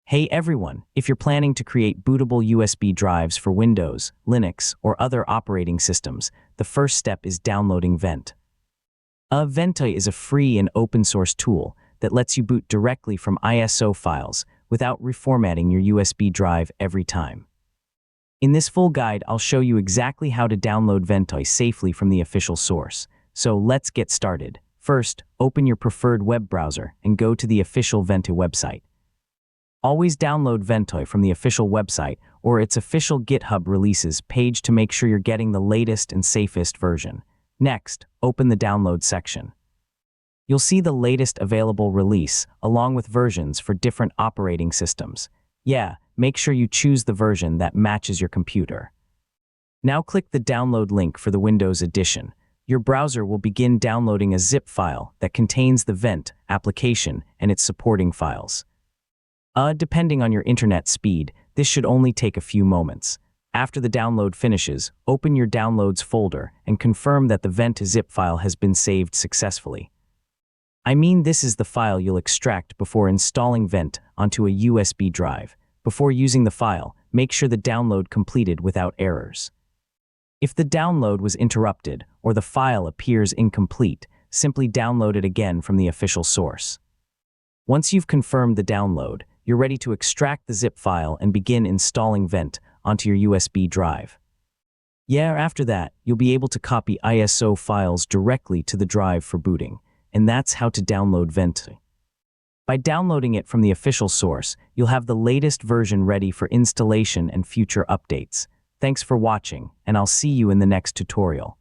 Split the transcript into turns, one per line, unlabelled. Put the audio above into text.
Hey everyone, if you're planning to create bootable USB drives for Windows, Linux, or other operating systems, the first step is downloading Ventoy. Ventoy is a free and open source tool that lets you boot directly from ISO files without reformatting your USB drive every time. In this full guide, I'll show you exactly how to download Ventoy safely from the official source. So let's get started. First, open your preferred web browser and go to the official Ventoy website. Always download Ventoy from the official website or its official GitHub releases page to make sure you're getting the latest and safest version. Next, open the download section. You'll see the latest available release along with versions for different operating systems. Make sure you choose the version that matches your computer. Now click the download link for the Windows edition. Your browser will begin downloading a zip file that contains the Ventoy application and its supporting files. Depending on your internet speed, this should only take a few moments. After the download finishes, open your Downloads folder and confirm that the Ventoy zip file has been saved successfully. This is the file you'll extract before installing Ventoy onto a USB drive. Before using the file, make sure the download completed without errors. If the download was interrupted or the file appears incomplete, simply download it again from the official source. Once you've confirmed the download, you're ready to extract the zip file and begin installing Ventoy onto your USB drive. After that, you'll be able to copy ISO files directly to the drive for booting, and that's how to download Ventoy. By downloading it from the official source, you'll have the latest version ready for installation and future updates. Thanks for watching, and I'll see you in the next tutorial.